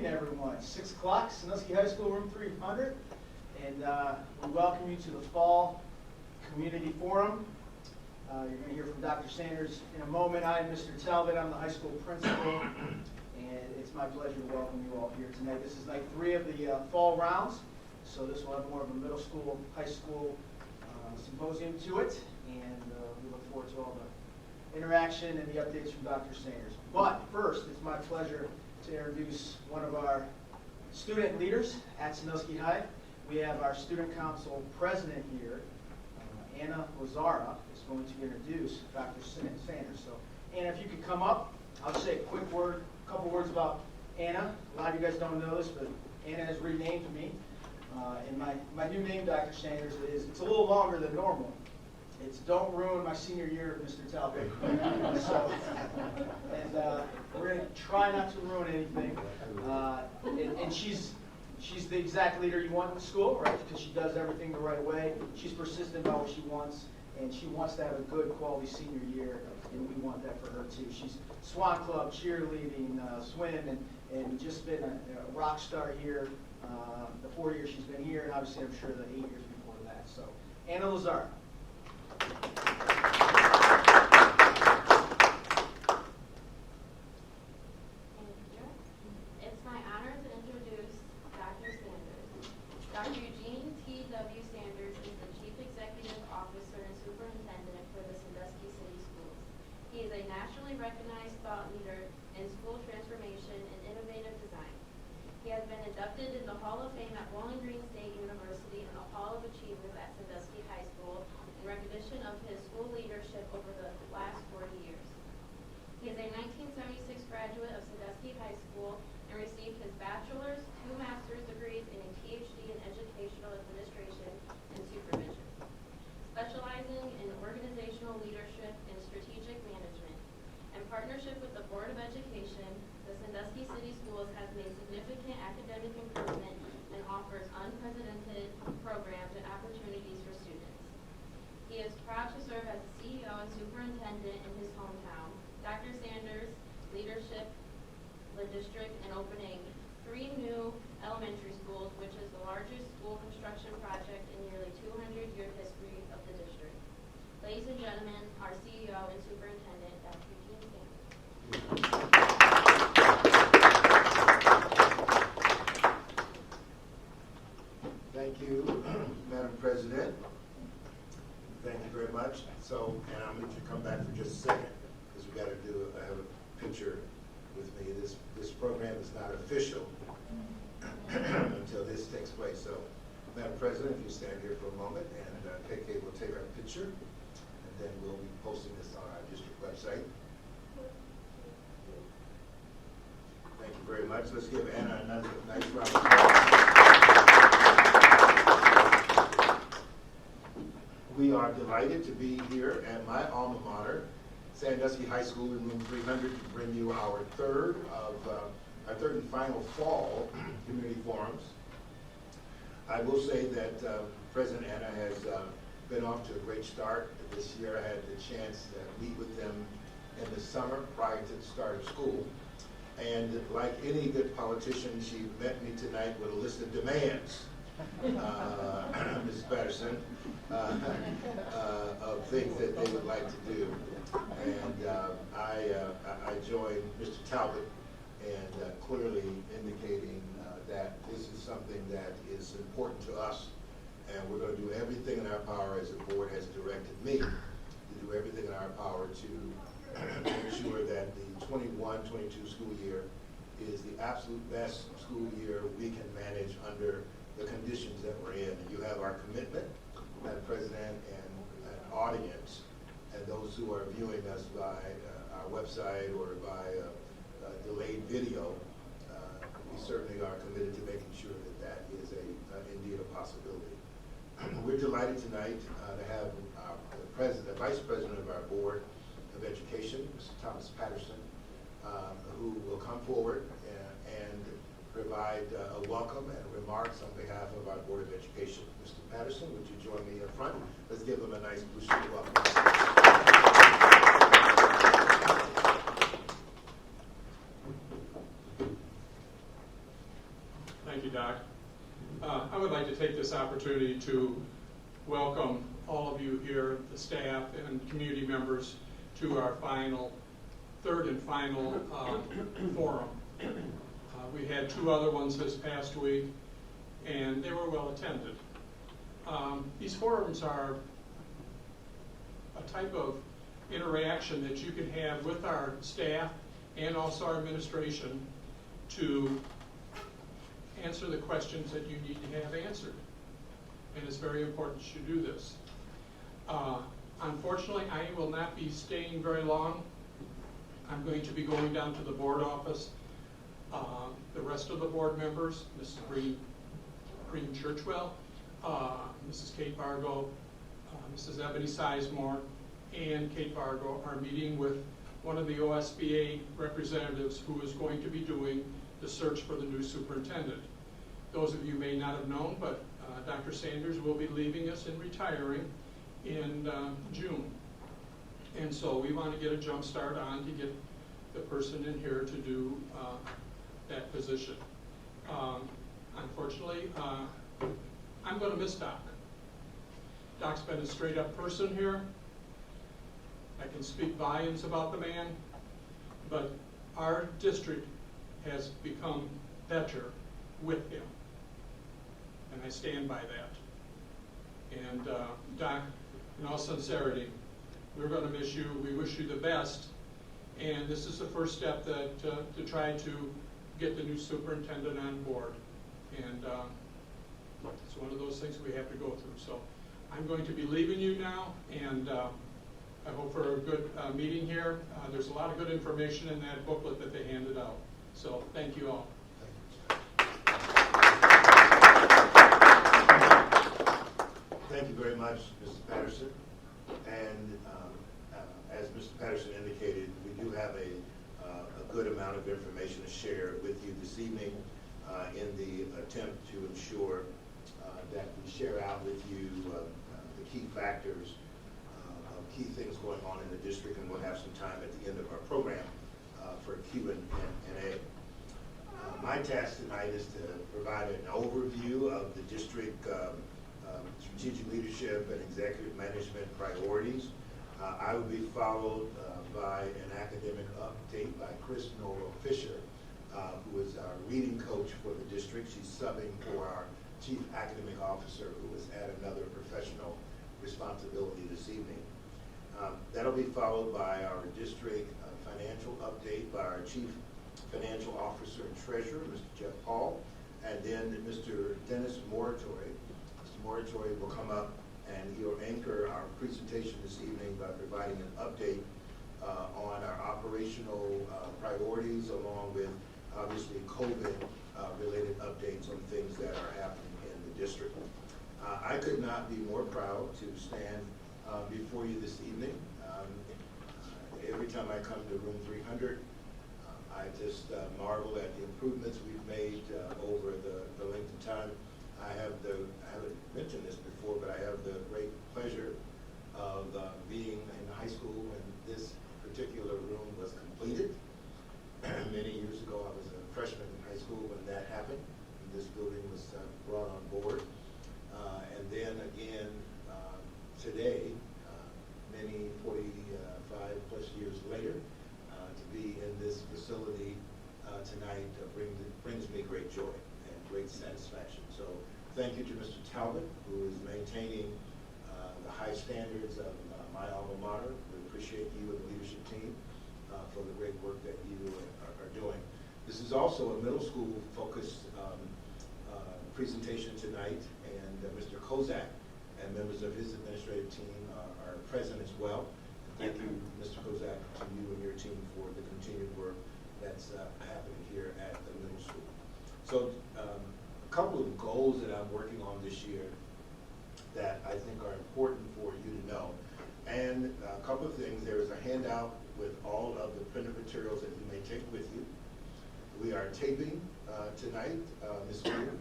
evening, everyone. 6 o'clock, Sandusky High School, room 300. And we welcome you to the Fall Community Forum. You're going to hear from Dr. Sanders in a moment. I'm Mr. Talbot. I'm the high school principal. And it's my pleasure to welcome you all here tonight. This is night 3 of the fall rounds. So this will have more of a middle school, high school symposium to it. And we look forward to all the interaction and the updates from Dr. Sanders. But first, it's my pleasure to introduce one of our student leaders at Sandusky High. We have our student council president here, Anna Lazara, is going to introduce Dr. Sanders. So, Anna, if you could come up, I'll say a couple words about Anna. A lot of you guys don't know this, but Anna has renamed me. And my new name, Dr. Sanders, it's a little longer than normal. It's Don't Ruin My Senior Year, Mr. Talbot. We're going to try not to ruin anything. And she's the exact leader you want in the school, right? Because she does everything the right way. She's persistent about what she wants, and she wants to have a good quality senior year, and we want that for her too. She's Swan Club, cheerleading, swim, and just been a rock star here the 4 years she's been here, and obviously I'm sure the 8 years before that. So, Anna Lazar. It's my honor to introduce Dr. Sanders. Dr. Eugene Tw Sanders is the Chief Executive Officer and Superintendent for the Sandusky City Schools. He is a nationally recognized thought leader in school transformation and innovative design. He has been inducted in the Hall of Fame at Bowling Green State University and the Hall of Achievers at Sandusky High School in recognition of his school leadership over the last 40 years. He is a 1976 graduate of Sandusky High School and received his bachelor's, 2 master's degrees, and a PhD in educational administration and supervision, specializing in organizational leadership and strategic management. In partnership with the Board of Education, the Sandusky City Schools has made significant academic improvement and offers unprecedented programs and opportunities for students. He is proud to serve as CEO and superintendent in his hometown. Dr. Sanders' leadership the district in opening 3 new elementary schools, which is the largest school construction project in nearly 200-year history of the district. Ladies and gentlemen, our CEO and superintendent, Dr. Eugene Tw. Thank you, Madam President. Thank you very much. So, and I'm going to come back for just a second because we got to I have a picture with me. This program is not official until this takes place. So, Madam President, if you stand here for a moment, and KK will take our picture, and then we'll be posting this on our district website. Thank you very much. Let's give Anna another nice round of applause. We are delighted to be here at my alma mater, Sandusky High School in room 300, to bring you our third and final fall community forums. I will say that President Anna has been off to a great start this year. I had the chance to meet with them in the summer prior to the start of school. And like any good politician, she met me tonight with a list of demands, Mrs. Patterson, of things that they would like to do. And I joined Mr. Talbot and clearly indicating that this is something that is important to us, and we're going to do everything in our power, as the board has directed me, to do everything in our power to make sure that the 21-22 school year is the absolute best school year we can manage under the conditions that we're in. And you have our commitment, Madam President, and an audience, and those who are viewing us by our website or by delayed video. We certainly are committed to making sure that that is indeed a possibility. We're delighted tonight to have the Vice President of our Board of Education, Mr. Thomas Patterson, who will come forward and provide a welcome and remarks on behalf of our Board of Education. Mr. Patterson, would you join me up front? Let's give him a nice Blue Shirt welcome. this opportunity to welcome all of you here, the staff and community members, to our third and final forum. We had 2 other ones this past week, and they were well attended. These forums are a type of interaction that you can have with our staff and also our administration to answer the questions that you need to have answered. And it's very important that you do this. Unfortunately, I will not be staying very long. I'm going to be going down to the board office. The rest of the board members, Mrs. Green Churchwell, Mrs. Kate Vargo, Mrs. Ebony Sizemore, and Kate Vargo are meeting with one of the OSBA representatives who is going to be doing the search for the new superintendent. Those of you may not have known, but Dr. Sanders will be leaving us and retiring in June. And so we want to get a jump start on to get the person in here to do that position. Unfortunately, I'm going to miss Doc. Doc's been a straight up person here. I can speak volumes about the man, but our district has become better with him, and I stand by that. And Doc, in all sincerity, we're going to miss you. We wish you the best, and this is the first step that to try to get the new superintendent on board. And it's one of those things we have to go through. So I'm going to be leaving you now, and I hope for a good meeting here. There's a lot of good information in that booklet that they handed out. So thank you all. Thank you very much, Mr. Patterson. And as Mr. Patterson indicated, we do have a good amount of information to share with you this evening in the attempt to ensure that we share out with you the key factors of key things going on in the district, and we'll have some time at the end of our program for Q&A. My task tonight is to provide an overview of the district strategic leadership and executive management priorities. I will be followed by an academic update by Chris Norrell Fisher, who is our reading coach for the district. She's subbing for our chief academic officer, who is at another professional responsibility this evening. That'll be followed by our district financial update by our chief financial officer and treasurer, Mr. Jeff Paul, and then Mr. Dennis Moratory. Mr. Moratory will come up and he'll anchor our presentation this evening by providing an update on our operational priorities, along with obviously COVID related updates on things that are happening in the district. I could not be more proud to stand before you this evening. Every time I come to room 300, I just marvel at the improvements we've made over the length of time. I haven't mentioned this before, but I have the great pleasure of being in high school when this particular room was completed. Many years ago, I was a freshman in high school when that happened. And this building was brought on board. And then again, today, many 45 plus years later, to be in this facility tonight brings me great joy and great satisfaction. So thank you to Mr. Talbot, who is maintaining the high standards of my alma mater. We appreciate you and the leadership team for the great work that you are doing. This is also a middle school focused presentation tonight, and Mr. Kozak and members of his administrative team are present as well. Thank you, Mr. Kozak, to you and your team for the continued work that's happening here at the middle school. So a couple of goals that I'm working on this year that I think are important for you to know. And a couple of things. There is a handout with all of the printed materials that you may take with you. We are taping tonight, Ms. Weir,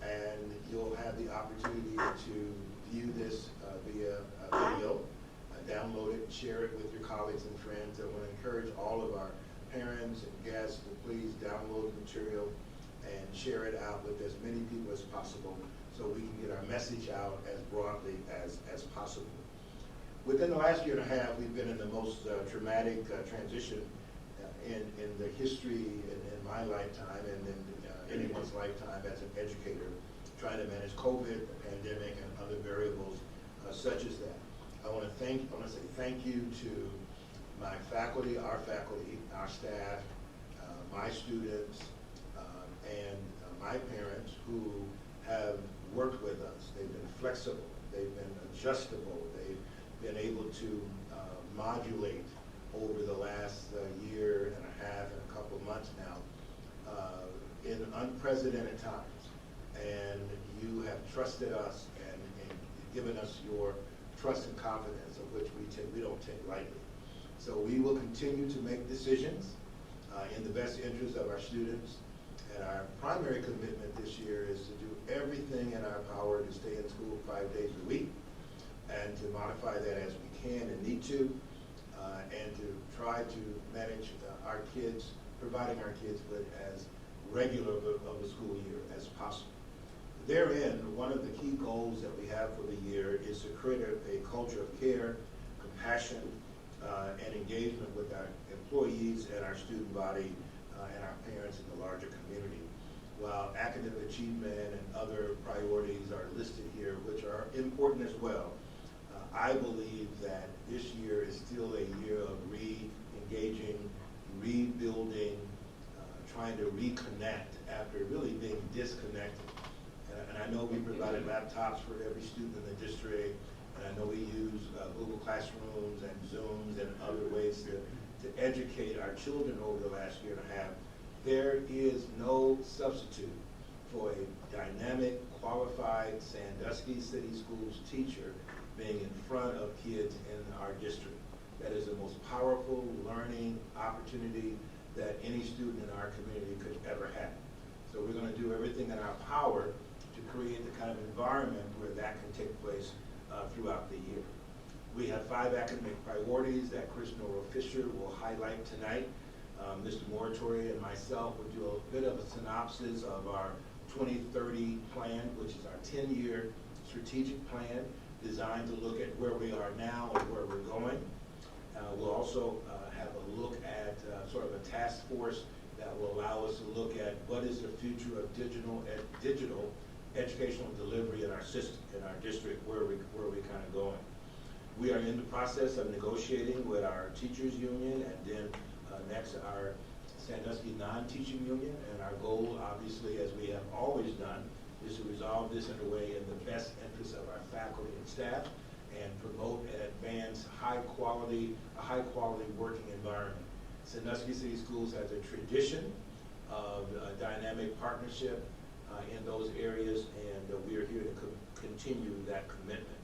and you'll have the opportunity to view this via video, download it, share it with your colleagues and friends. I want to encourage all of our parents and guests to please download the material and share it out with as many people as possible so we can get our message out as broadly as possible. Within the last year and a half, we've been in the most traumatic transition in the history in my lifetime and in anyone's lifetime as an educator, trying to manage COVID, the pandemic, and other variables such as that. I want to say thank you to my faculty, our staff, my students, and my parents who have worked with us. They've been flexible, they've been adjustable, they've been able to modulate over the last year and a half and a couple of months now in unprecedented times. And you have trusted us and given us your trust and confidence, of which we don't take lightly. So we will continue to make decisions in the best interest of our students. And our primary commitment this year is to do everything in our power to stay in school 5 days a week and to modify that as we can and need to, and to try to manage our kids, providing our kids with as regular of a school year as possible. Therein, one of the key goals that we have for the year is to create a culture of care, compassion, and engagement with our employees and our student body and our parents and the larger community. While academic achievement and other priorities are listed here, which are important as well, I believe that this year is still a year of re-engaging, rebuilding, trying to reconnect after really being disconnected. And I know we provided laptops for every student in the district, and I know we use Google Classrooms and Zooms and other ways to educate our children over the last year and a half. There is no substitute for a dynamic, qualified Sandusky City Schools teacher being in front of kids in our district. That is the most powerful learning opportunity that any student in our community could ever have. So we're going to do everything in our power to create the kind of environment where that can take place throughout the year. We have 5 academic priorities that Chris Norrell Fisher will highlight tonight. Mr. Moratory and myself will do a bit of a synopsis of our 2030 plan, which is our 10-year strategic plan designed to look at where we are now and where we're going. We'll also have a look at sort of a task force that will allow us to look at what is the future of digital educational delivery in our system, in our district, where we kind of going. We are in the process of negotiating with our teachers union and then next our Sandusky non-teaching union, and our goal, obviously, as we have always done, is to resolve this in a way in the best interest of our faculty and staff and promote and advance a high quality working environment. Sandusky City Schools has a tradition of dynamic partnership in those areas, and we are here to continue that commitment.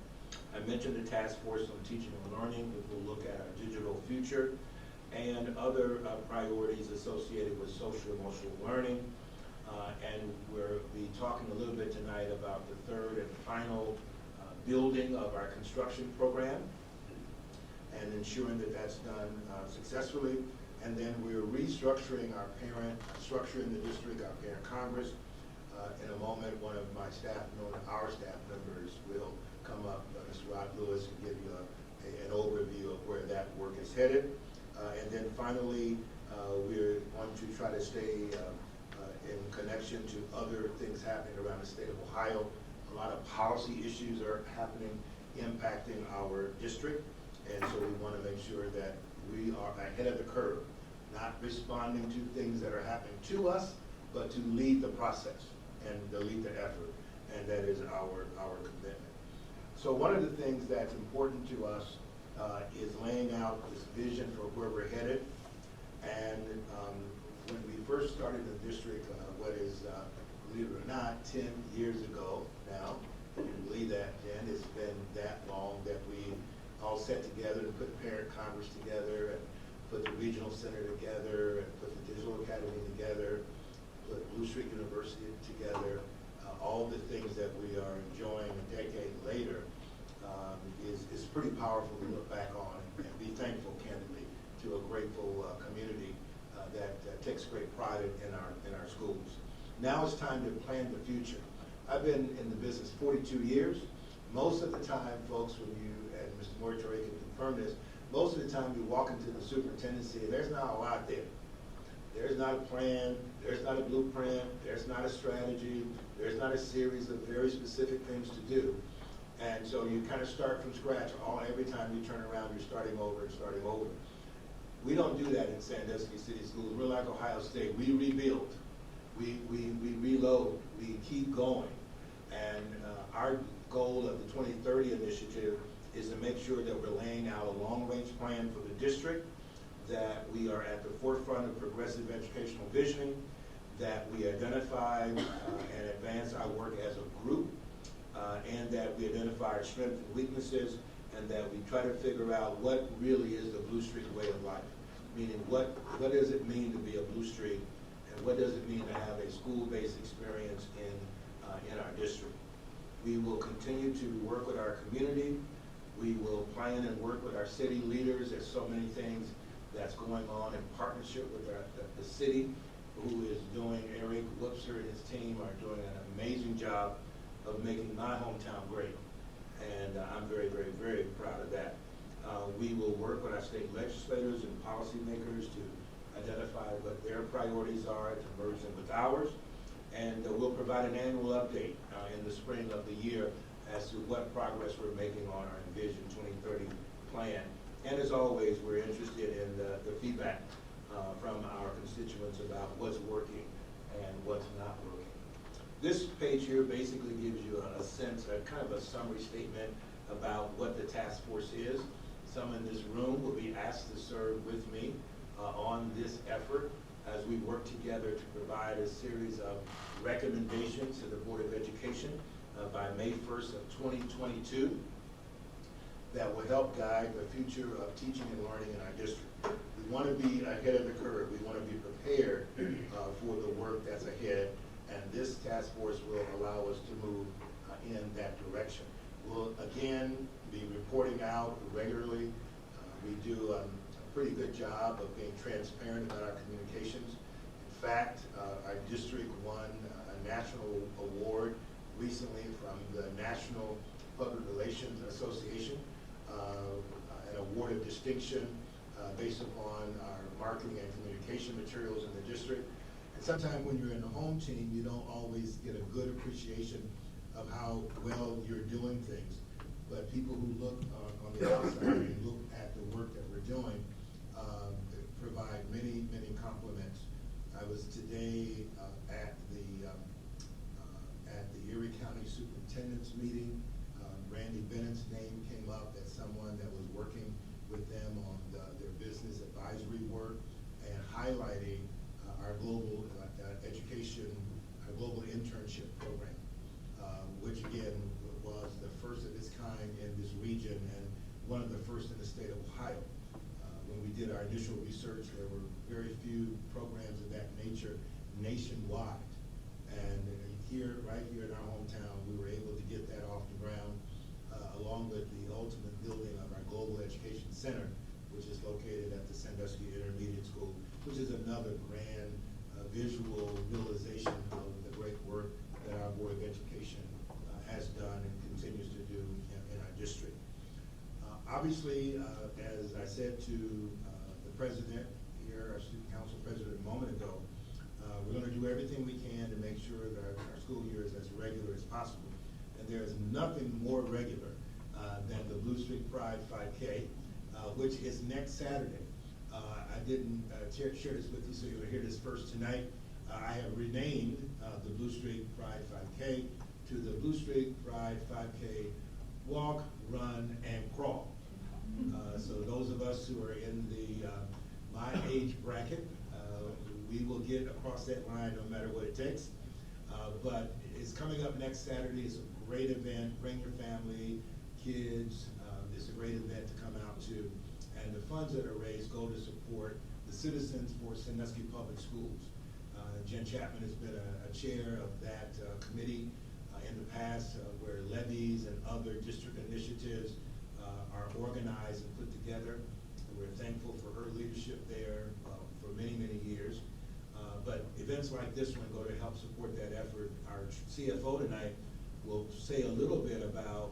I mentioned the task force on teaching and learning, which will look at our digital future and other priorities associated with social emotional learning. And we'll be talking a little bit tonight about the third and final building of our construction program and ensuring that that's done successfully. And then we're restructuring our parent structure in the district, our parent Congress. In a moment, one of my staff, our staff members, will come up, Mr. Rod Lewis, and give you an overview of where that work is headed. And then finally, we're going to try to stay in connection to other things happening around the state of Ohio. A lot of policy issues are happening, impacting our district, and so we want to make sure that we are ahead of the curve, not responding to things that are happening to us, but to lead the process and to lead the effort, and that is our commitment. So one of the things that's important to us is laying out this vision for where we're headed. And when we first started the district, what is, believe it or not, 10 years ago now, if you believe that, Jen, it's been that long that we all sat together and put the parent congress together and put the regional center together and put the digital academy together, put Blue Street University together. All the things that we are enjoying a decade later is pretty powerful to look back on and be thankful, candidly, to a grateful community that takes great pride in our schools. Now it's time to plan the future. I've been in the business 42 years. Most of the time, folks, when you, and Mr. Moritory can confirm this, most of the time you walk into the superintendency and there's not a lot there. There's not a plan, there's not a blueprint, there's not a strategy, there's not a series of very specific things to do. And so you kind of start from scratch. Every time you turn around, you're starting over and starting over. We don't do that in Sandusky City Schools. We're like Ohio State. We rebuild, we reload, we keep going. And our goal of the 2030 initiative is to make sure that we're laying out a long-range plan for the district, that we are at the forefront of progressive educational visioning, that we identify and advance our work as a group, and that we identify our strengths and weaknesses, and that we try to figure out what really is the Blue Streak way of life. Meaning, what does it mean to be a Blue Streak, and what does it mean to have a school-based experience in our district? We will continue to work with our community. We will plan and work with our city leaders. There's so many things that's going on in partnership with the city, who is doing, Eric Whoopser and his team are doing an amazing job of making my hometown great. And I'm very, very, very proud of that. We will work with our state legislators and policymakers to identify what their priorities are to merge them with ours. And we'll provide an annual update in the spring of the year as to what progress we're making on our Envision 2030 plan. And as always, we're interested in the feedback from our constituents about what's working and what's not working. This page here basically gives you a sense, a kind of a summary statement about what the task force is. Some in this room will be asked to serve with me on this effort as we work together to provide a series of recommendations to the Board of Education by May 1st of 2022 that will help guide the future of teaching and learning in our district. We want to be ahead of the curve. We want to be prepared for the work that's ahead, and this task force will allow us to move in that direction. We'll again be reporting out regularly. We do a pretty good job of being transparent about our communications. In fact, our district won a national award recently from the National Public Relations Association, an award of distinction based upon our marketing and communication materials in the district. And sometimes when you're in the home team, you don't always get a good appreciation of how well you're doing things. But people who look on the outside and look at the work that we're doing provide many, many compliments. I was today at the Erie County Superintendent's meeting. Randy Bennett's name came up as someone that was working with them on their business advisory work and highlighting our global education, our global internship program, which again was the first of its kind in this region and one of the first in the state of Ohio. When we did our initial research, there were very few programs of that nature nationwide. And right here in our hometown, we were able to get that off the ground, along with the ultimate building of our Global Education Center, which is located at the Sandusky Intermediate School, which is another grand visual realization of the great work that our Board of Education has done and continues to do in our district. Obviously, as I said to the president here, our student council president a moment ago, we're going to do everything we can to make sure that our school year is as regular as possible. And there is nothing more regular than the Blue Streak Pride 5K, which is next Saturday. I didn't share this with you, so you'll hear this first tonight. I have renamed the Blue Streak Pride 5K to the Blue Streak Pride 5K Walk, Run, and Crawl. So those of us who are in my age bracket, we will get across that line no matter what it takes. But it's coming up next Saturday. It's a great event. Bring your family, kids. It's a great event to come out to. And the funds that are raised go to support the Citizens for Sandusky Public Schools. Jen Chapman has been a chair of that committee in the past, where levies and other district initiatives are organized and put together. And we're thankful for her leadership there for many, many years. But events like this one go to help support that effort. Our CFO tonight will say a little bit about,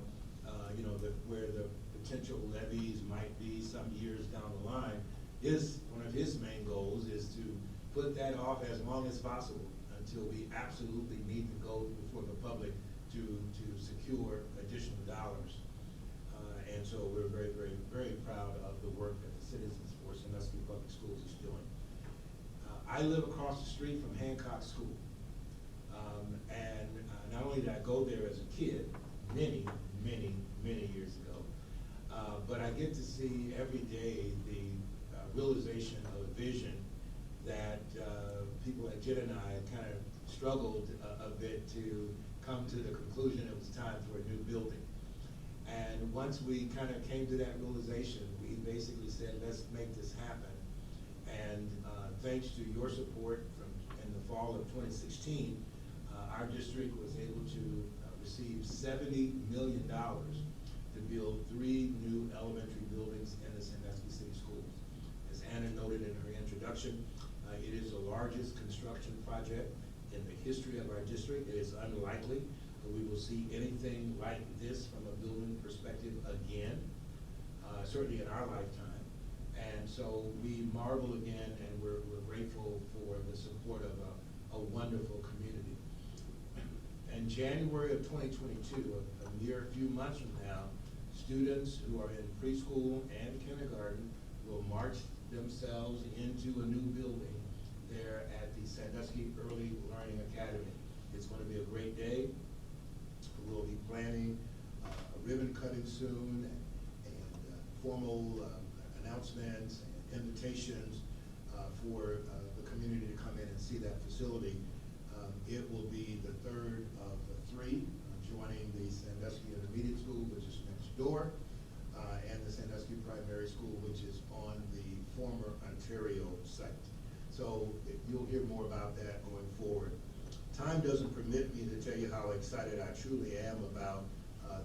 you know, where the potential levies might be some years down the line. One of his main goals is to put that off as long as possible until we absolutely need to go before the public to secure additional dollars. And so we're very, very, very proud of the work that the Citizens for Sandusky Public Schools is doing. I live across the street from Hancock School. And not only did I go there as a kid, many, many, many years ago, but I get to see every day the realization of a vision that people like Jen and I kind of struggled a bit to come to the conclusion it was time for a new building. And once we kind of came to that realization, we basically said, let's make this happen. And thanks to your support in the fall of 2016, our district was able to receive $70 million to build 3 new elementary buildings in the Sandusky City Schools. As Anna noted in her introduction, it is the largest construction project in the history of our district. It is unlikely that we will see anything like this from a building perspective again, certainly in our lifetime. And so we marvel again, and we're grateful for the support of a wonderful community. In January of 2022, a mere few months from now, students who are in preschool and kindergarten will march themselves into a new building there at the Sandusky Early Learning Academy. It's going to be a great day. We'll be planning a ribbon cutting soon and formal announcements and invitations for the community to come in and see that facility. It will be the third of the 3, joining the Sandusky Intermediate School, which is next door, and the Sandusky Primary School, which is on the former Ontario site. So you'll hear more about that going forward. Time doesn't permit me to tell you how excited I truly am about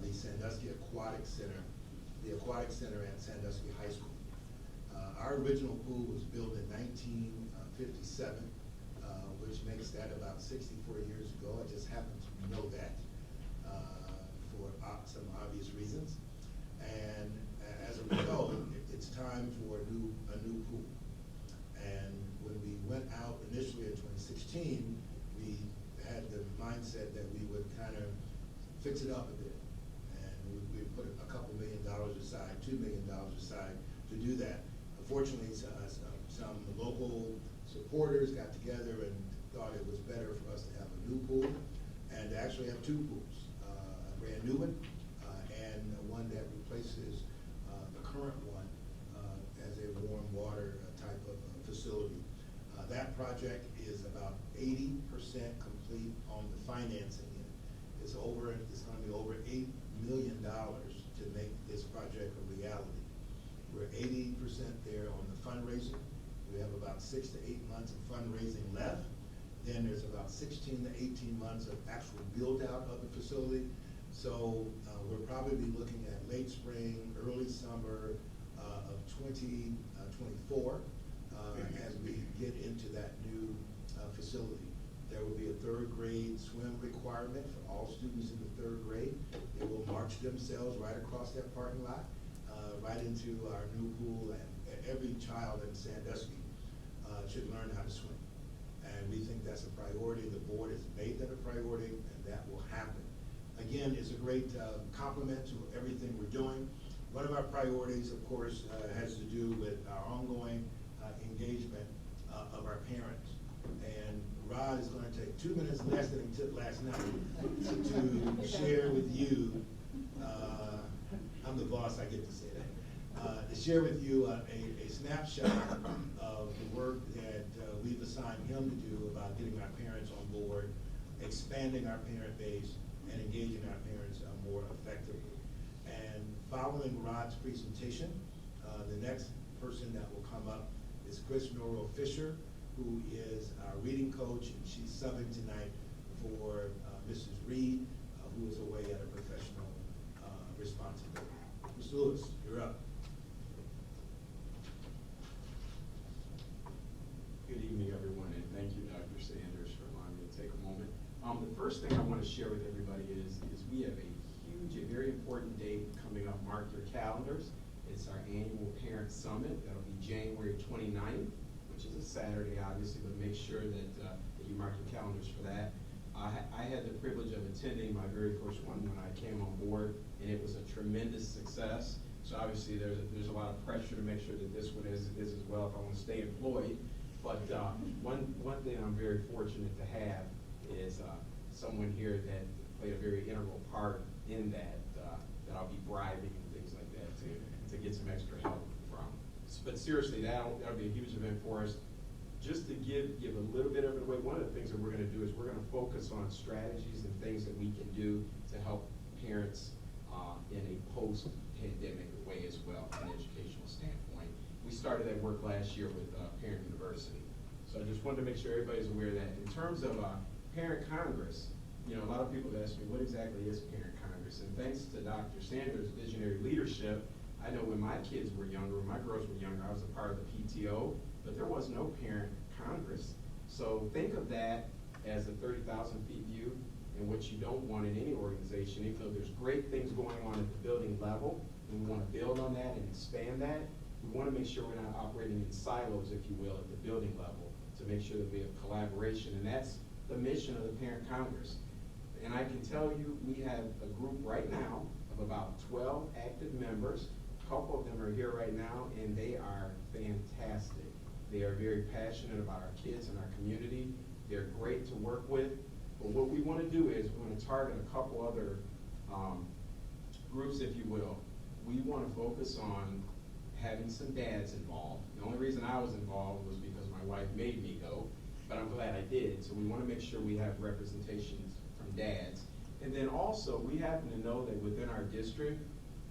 the Sandusky Aquatic Center, the Aquatic Center at Sandusky High School. Our original pool was built in 1957, which makes that about 64 years ago. I just happen to know that for some obvious reasons. And as a result, it's time for a new pool. And when we went out initially in 2016, we had the mindset that we would kind of fix it up a bit. And we put a couple $1 million aside, $2 million aside to do that. Unfortunately, some local supporters got together and thought it was better for us to have a new pool and to actually have 2 pools, a brand new one and one that replaces the current one as a warm water type of facility. That project is about 80% complete on the financing end. It's going to be over $8 million to make this project a reality. We're 80% there on the fundraising. We have about 6 to 8 months of fundraising left. Then there's about 16 to 18 months of actual build out of the facility. So we'll probably be looking at late spring, early summer of 2024 as we get into that new facility. There will be a 3rd grade swim requirement for all students in the 3rd grade. They will march themselves right across that parking lot, right into our new pool, and every child in Sandusky should learn how to swim. And we think that's a priority. The board has made that a priority, and that will happen. Again, it's a great complement to everything we're doing. One of our priorities, of course, has to do with our ongoing engagement of our parents. And Rod is going to take 2 minutes less than he took last night to share with you, I'm the boss, I get to say that, to share with you a snapshot of the work that we've assigned him to do about getting our parents on board, expanding our parent base, and engaging our parents more effectively. And following Rod's presentation, the next person that will come up is Norrell Fisher, who is our reading coach, and she's subbing tonight for Mrs. Reed, who is away at a professional responsibility. Mr. Lewis, you're up. Good evening, everyone, and thank you, Dr. Sanders, for allowing me to take a moment. The first thing I want to share with everybody is we have a huge, a very important date coming up. Mark your calendars. It's our annual Parent Summit. That'll be January 29th, which is a Saturday, obviously, but make sure that you mark your calendars for that. I had the privilege of attending my very first one when I came on board, and it was a tremendous success. So obviously there's a lot of pressure to make sure that this one is as well if I want to stay employed. But one thing I'm very fortunate to have is someone here that played a very integral part in that I'll be bribing and things like that to get some extra help from. But seriously, that'll be a huge event for us. Just to give a little bit of it away, one of the things that we're going to do is we're going to focus on strategies and things that we can do to help parents in a post-pandemic way as well, from an educational standpoint. We started that work last year with Parent University. So I just wanted to make sure everybody's aware of that. In terms of Parent Congress, a lot of people ask me, what exactly is Parent Congress? And thanks to Dr. Sanders' visionary leadership, I know when my kids were younger, when my girls were younger, I was a part of the PTO, but there was no Parent Congress. So think of that as a 30,000 feet view, and what you don't want in any organization, even though there's great things going on at the building level, and we want to build on that and expand that, we want to make sure we're not operating in silos, if you will, at the building level, to make sure that we have collaboration, and that's the mission of the Parent Congress. And I can tell you, we have a group right now of about 12 active members. A couple of them are here right now, and they are fantastic. They are very passionate about our kids and our community. They're great to work with. But what we want to do is we want to target a couple other groups, if you will. We want to focus on having some dads involved. The only reason I was involved was because my wife made me go, but I'm glad I did. So we want to make sure we have representations from dads. And then also, we happen to know that within our district,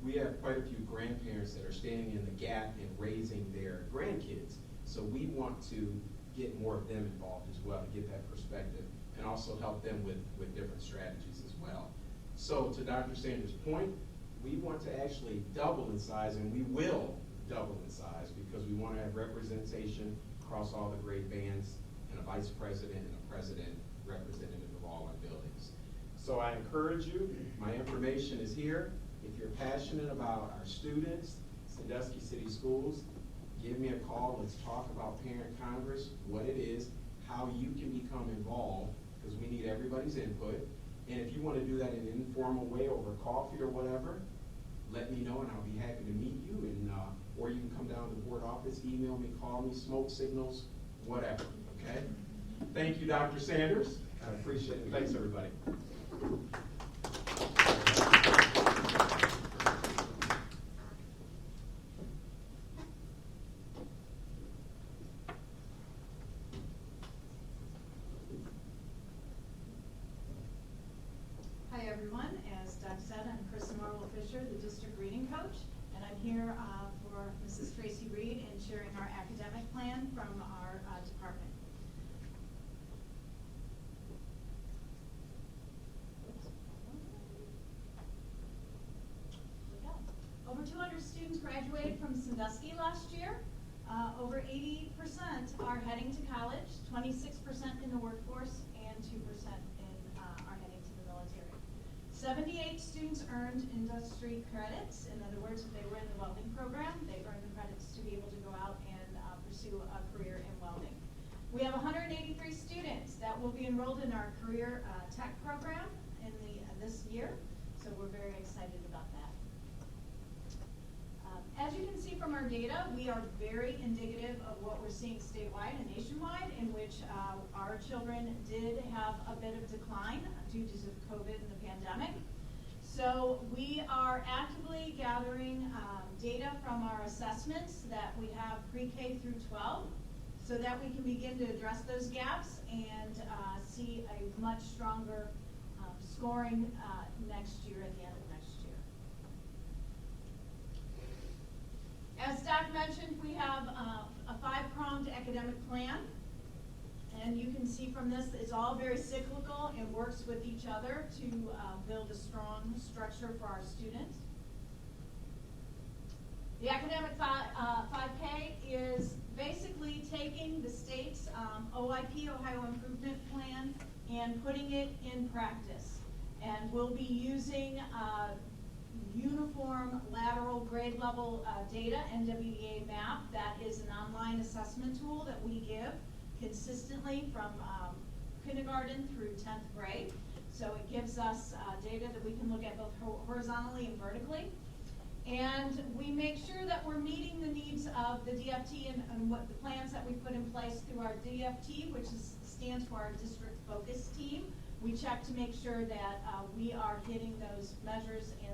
we have quite a few grandparents that are standing in the gap in raising their grandkids. So we want to get more of them involved as well to get that perspective, and also help them with different strategies as well. So to Dr. Sanders' point, we want to actually double in size, and we will double in size, because we want to have representation across all the grade bands, and a vice president and a president representative of all our buildings. So I encourage you, my information is here. If you're passionate about our students, Sandusky City Schools, give me a call. Let's talk about Parent Congress, what it is, how you can become involved, because we need everybody's input. And if you want to do that in an informal way over coffee or whatever, let me know and I'll be happy to meet you. And or you can come down to the board office, email me, call me, smoke signals, whatever, okay? Thank you, Dr. Sanders. I appreciate it. Thanks, everybody. Hi everyone, as Doug said, I'm Norrell, the district reading coach, and I'm here for Mrs. Tracy Reed in sharing our academic plan from our department. Over 200 students graduated from Sandusky last year. Over 80% are heading to college, 26% in the workforce, and 2% are heading to the military. 78 students earned industry credits. In other words, if they were in the welding program, they earned the credits to be able to go out and pursue a career in welding. We have 183 students that will be enrolled in our career tech program in this year, so we're very excited about that. As you can see from our data, we are very indicative of what we're seeing statewide and nationwide, in which our children did have a bit of decline due to COVID and the pandemic. So we are actively gathering data from our assessments that we have pre-K through 12, so that we can begin to address those gaps and see a much stronger scoring next year, at the end of next year. As Doc mentioned, we have a 5-pronged academic plan, and you can see from this, it's all very cyclical and works with each other to build a strong structure for our students. The academic 5K is basically taking the state's OIP, Ohio Improvement Plan, and putting it in practice. And we'll be using uniform lateral grade level data, NWDA map. That is an online assessment tool that we give consistently from kindergarten through 10th grade. So it gives us data that we can look at both horizontally and vertically. And we make sure that we're meeting the needs of the DFT and what the plans that we put in place through our DFT, which stands for our District Focus Team. We check to make sure that we are hitting those measures in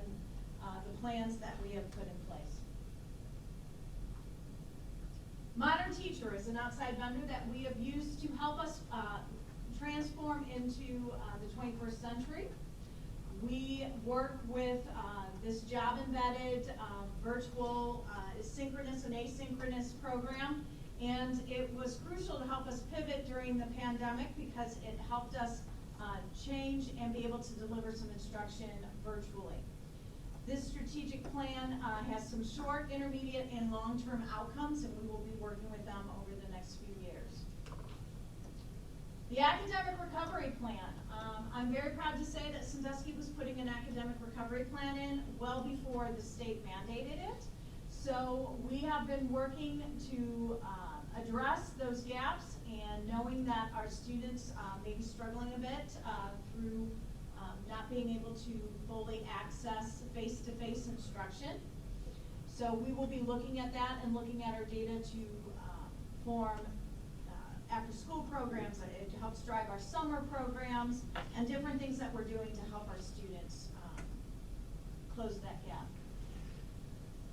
the plans that we have put in place. Modern Teacher is an outside vendor that we have used to help us transform into the 21st century. We work with this job-embedded, virtual, synchronous and asynchronous program, and it was crucial to help us pivot during the pandemic because it helped us change and be able to deliver some instruction virtually. This strategic plan has some short, intermediate, and long-term outcomes, and we will be working with them over the next few years. The Academic Recovery Plan. I'm very proud to say that Sandusky was putting an academic recovery plan in well before the state mandated it. So we have been working to address those gaps, and knowing that our students may be struggling a bit through not being able to fully access face-to-face instruction. So we will be looking at that and looking at our data to form after-school programs to help drive our summer programs and different things that we're doing to help our students close that gap.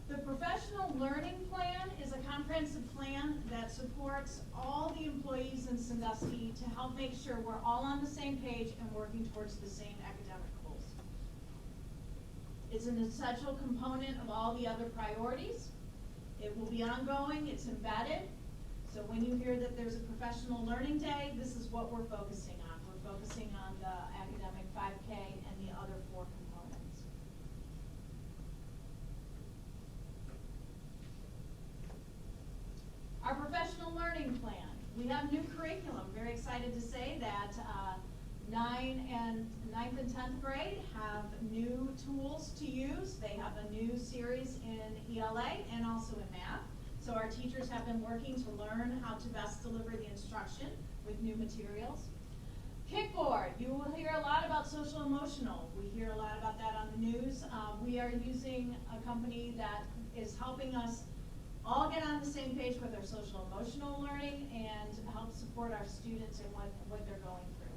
The Professional Learning Plan is a comprehensive plan that supports all the employees in Sandusky to help make sure we're all on the same page and working towards the same academic goals. It's an essential component of all the other priorities. It will be ongoing, it's embedded. So when you hear that there's a Professional Learning Day, this is what we're focusing on. We're focusing on the academic 5K and the other 4 components. Our Professional Learning Plan. We have new curriculum. Very excited to say that 9th and 10th grade have new tools to use. They have a new series in ELA and also in math. So our teachers have been working to learn how to best deliver the instruction with new materials. Kickboard, you will hear a lot about social emotional. We hear a lot about that on the news. We are using a company that is helping us all get on the same page with our social emotional learning and help support our students in what they're going through.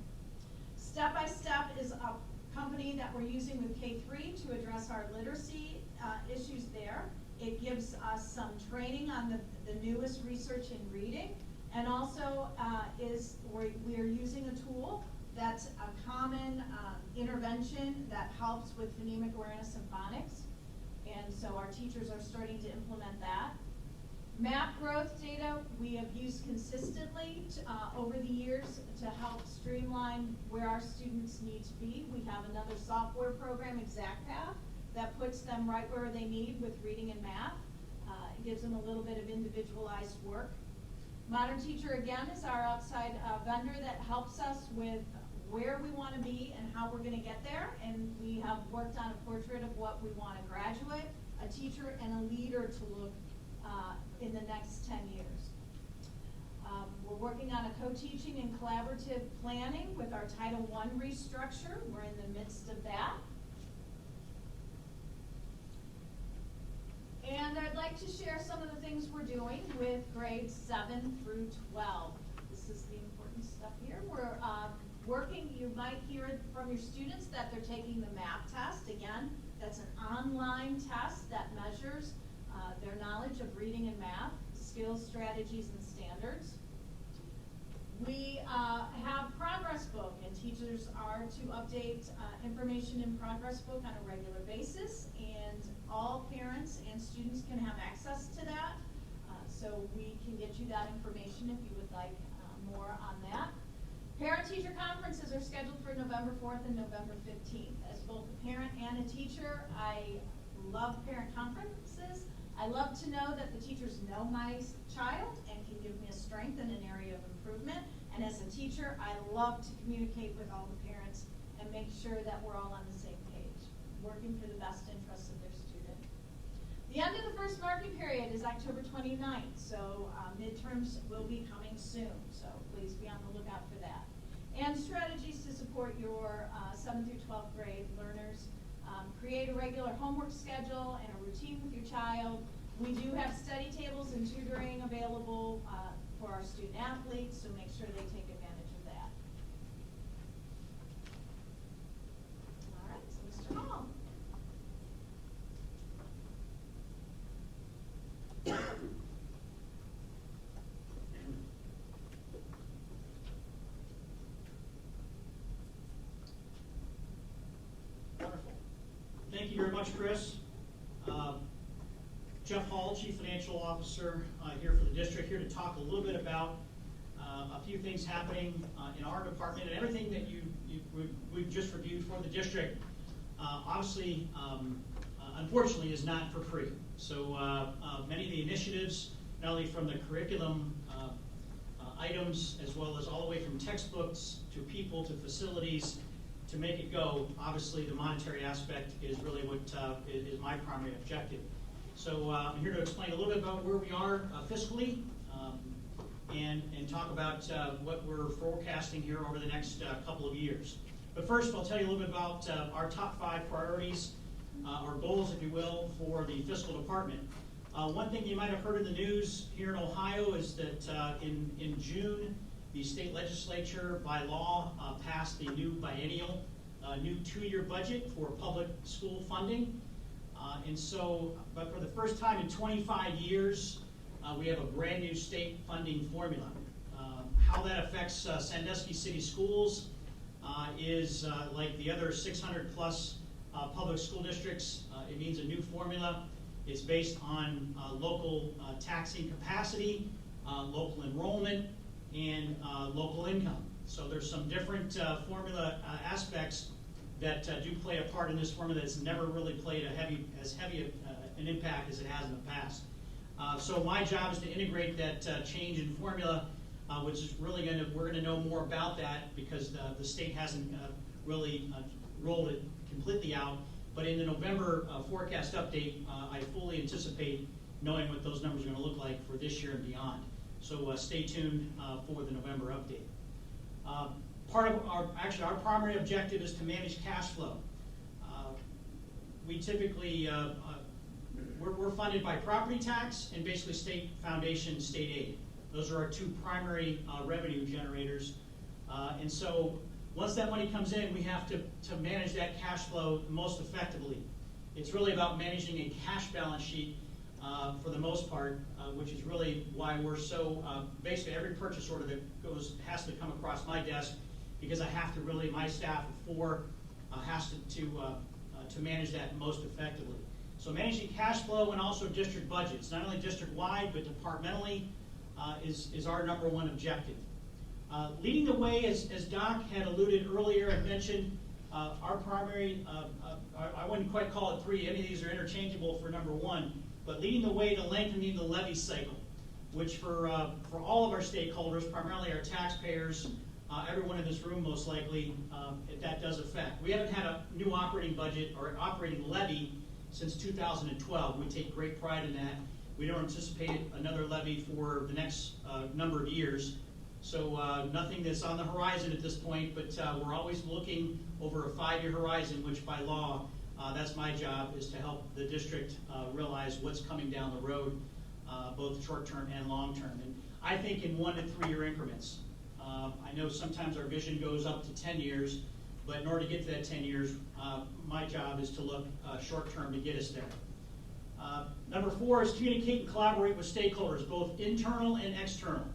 Step by Step is a company that we're using with K-3 to address our literacy issues there. It gives us some training on the newest research in reading, and also we are using a tool that's a common intervention that helps with phonemic awareness and phonics, and so our teachers are starting to implement that. Map growth data we have used consistently over the years to help streamline where our students need to be. We have another software program, ExactPath, that puts them right where they need with reading and math. It gives them a little bit of individualized work. Modern Teacher, again, is our outside vendor that helps us with where we want to be and how we're going to get there. And we have worked on a portrait of what we want a graduate, a teacher, and a leader to look in the next 10 years. We're working on a co-teaching and collaborative planning with our Title I restructure. We're in the midst of that. And I'd like to share some of the things we're doing with grades 7 through 12. This is the important stuff here. We're working, you might hear from your students that they're taking the MAP test. Again, that's an online test that measures their knowledge of reading and math, skills, strategies, and standards. We have Progress Book, and teachers are to update information in Progress Book on a regular basis, and all parents and students can have access to that. So we can get you that information if you would like more on that. Parent-teacher conferences are scheduled for November 4th and November 15th. As both a parent and a teacher, I love parent conferences. I love to know that the teachers know my child and can give me a strength in an area of improvement. And as a teacher, I love to communicate with all the parents and make sure that we're all on the same page, working for the best interests of their student. The end of the first marking period is October 29th, so midterms will be coming soon, so please be on the lookout for that. And strategies to support your 7th through 12th grade learners. Create a regular homework schedule and a routine with your child. We do have study tables and tutoring available for our student athletes, so make sure they take advantage of that. All right, so Mr. Hall. Wonderful. Thank you very much, Chris. Jeff Hall, Chief Financial Officer here for the district, here to talk a little bit about a few things happening in our department and everything that we've just reviewed for the district. Obviously, unfortunately, is not for free. So many of the initiatives, not only from the curriculum items, as well as all the way from textbooks to people to facilities, to make it go, obviously the monetary aspect is really what is my primary objective. So I'm here to explain a little bit about where we are fiscally and talk about what we're forecasting here over the next couple of years. But first, I'll tell you a little bit about our top 5 priorities, or goals, if you will, for the fiscal department. One thing you might have heard in the news here in Ohio is that in June, the state legislature, by law, passed the new biennial, new 2-year budget for public school funding. And so, but for the first time in 25 years, we have a brand new state funding formula. How that affects Sandusky City Schools is like the other 600 plus public school districts. It means a new formula. It's based on local taxing capacity, local enrollment, and local income. So there's some different formula aspects that do play a part in this formula that's never really played as heavy an impact as it has in the past. So my job is to integrate that change in formula, which is really we're going to know more about that because the state hasn't really rolled it completely out. But in the November forecast update, I fully anticipate knowing what those numbers are going to look like for this year and beyond. So stay tuned for the November update. Part of our primary objective is to manage cash flow. We typically, we're funded by property tax and basically state foundation, state aid. Those are our 2 primary revenue generators. And so once that money comes in, we have to manage that cash flow most effectively. It's really about managing a cash balance sheet for the most part, which is really why we're so, basically every purchase order that has to come across my desk, because I have to really, my staff of 4 has to manage that most effectively. So managing cash flow and also district budgets, not only district-wide, but departmentally, is our #1 objective. Leading the way, as Doc had alluded earlier and mentioned, our primary, I wouldn't quite call it 3, any of these are interchangeable for #1, but leading the way to lengthening the levy cycle, which for all of our stakeholders, primarily our taxpayers, everyone in this room most likely, that does affect. We haven't had a new operating budget or operating levy since 2012. We take great pride in that. We don't anticipate another levy for the next number of years. So nothing that's on the horizon at this point, but we're always looking over a 5-year horizon, which by law, that's my job, is to help the district realize what's coming down the road, both short-term and long-term. And I think in 1 to 3 year increments. I know sometimes our vision goes up to 10 years, but in order to get to that 10 years, my job is to look short-term to get us there. #4 is communicate and collaborate with stakeholders, both internal and external.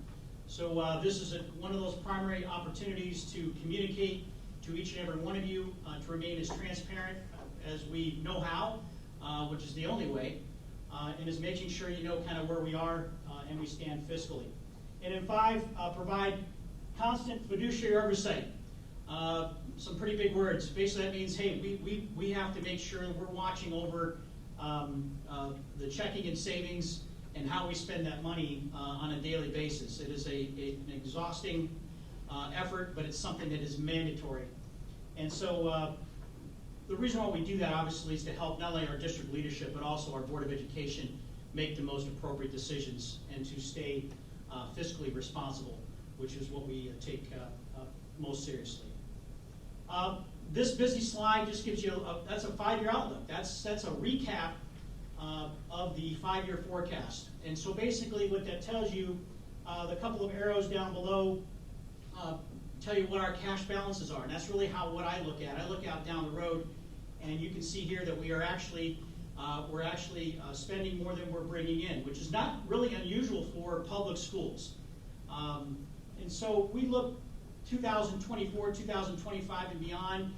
So this is one of those primary opportunities to communicate to each and every one of you, to remain as transparent as we know how, which is the only way, and is making sure you know kind of where we are and we stand fiscally. And then 5, provide constant fiduciary oversight. Some pretty big words. Basically that means, hey, we have to make sure that we're watching over the checking and savings and how we spend that money on a daily basis. It is an exhausting effort, but it's something that is mandatory. And so the reason why we do that, obviously, is to help not only our district leadership, but also our Board of Education make the most appropriate decisions and to stay fiscally responsible, which is what we take most seriously. This busy slide just gives you, that's a 5-year outlook. That's a recap of the 5-year forecast. And so basically what that tells you, the couple of arrows down below tell you what our cash balances are. And that's really what I look at. I look out down the road, and you can see here that we are actually spending more than we're bringing in, which is not really unusual for public schools. And so we look 2024, 2025, and beyond.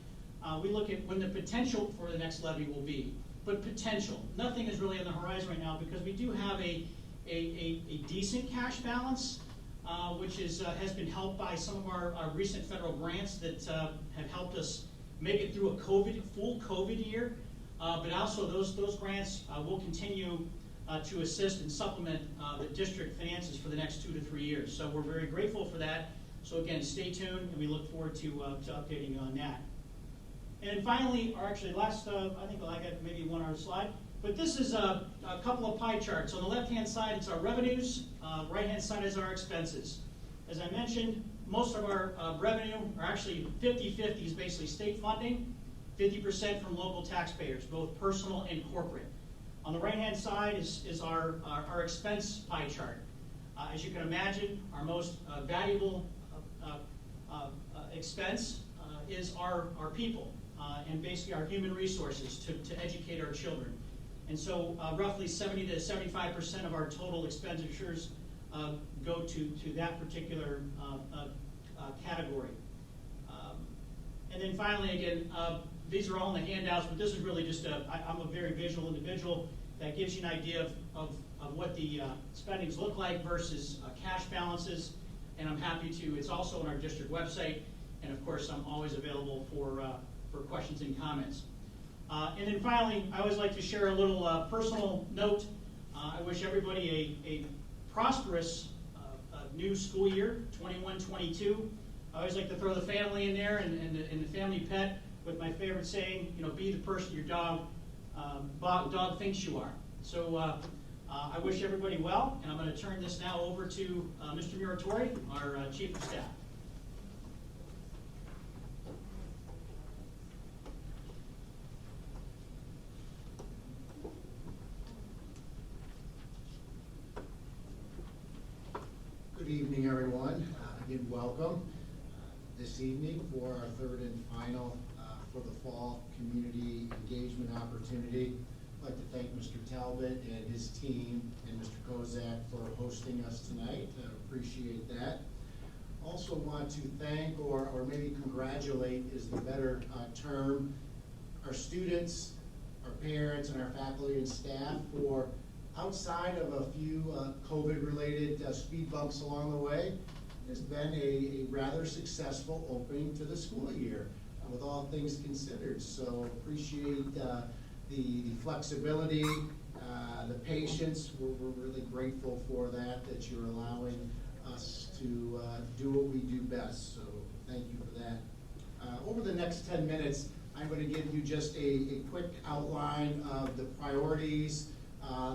We look at when the potential for the next levy will be. But potential. Nothing is really on the horizon right now because we do have a decent cash balance, which has been helped by some of our recent federal grants that have helped us make it through a full COVID year. But also those grants will continue to assist and supplement the district finances for the next 2 to 3 years. So we're very grateful for that. So again, stay tuned, and we look forward to updating you on that. And then finally, or actually last, I think I got maybe one other slide, but this is a couple of pie charts. On the left-hand side, it's our revenues. Right-hand side is our expenses. As I mentioned, most of our revenue, or actually 50-50, is basically state funding, 50% from local taxpayers, both personal and corporate. On the right-hand side is our expense pie chart. As you can imagine, our most valuable expense is our people and basically our human resources to educate our children. And so roughly 70 to 75% of our total expenditures go to that particular category. And then finally, again, these are all in the handouts, but this is really just I'm a very visual individual that gives you an idea of what the spendings look like versus cash balances. And I'm happy to, it's also on our district website. And of course, I'm always available for questions and comments. And then finally, I always like to share a little personal note. I wish everybody a prosperous new school year, 21-22. I always like to throw the family in there and the family pet with my favorite saying, be the person your dog thinks you are. So I wish everybody well, and I'm going to turn this now over to Mr. Muratori, our Chief of Staff. Good evening, everyone. Again, welcome this evening for our third and final for the fall community engagement opportunity. I'd like to thank Mr. Talbot and his team and Mr. Kozak for hosting us tonight. I appreciate that. Also want to thank, or maybe congratulate is the better term, our students, our parents, and our faculty and staff for, outside of a few COVID-related speed bumps along the way, it's been a rather successful opening to the school year with all things considered. So appreciate the flexibility, the patience. We're really grateful for that you're allowing us to do what we do best. So thank you for that. Over the next 10 minutes, I'm going to give you just a quick outline of the priorities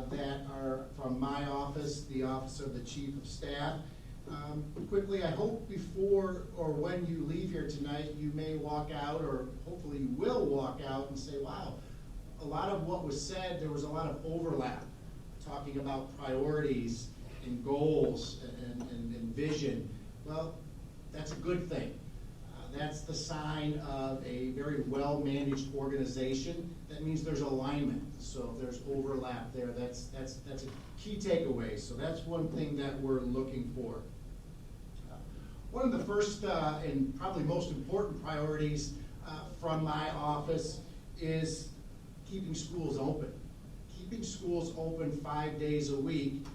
that are from my office, the Office of the Chief of Staff. Quickly, I hope before or when you leave here tonight, you may walk out, or hopefully you will walk out and say, wow, a lot of what was said, there was a lot of overlap, talking about priorities and goals and vision. Well, that's a good thing. That's the sign of a very well-managed organization. That means there's alignment. So if there's overlap there, that's a key takeaway. So that's one thing that we're looking for. One of the first and probably most important priorities from my office is keeping schools open. Keeping schools open 5 days a week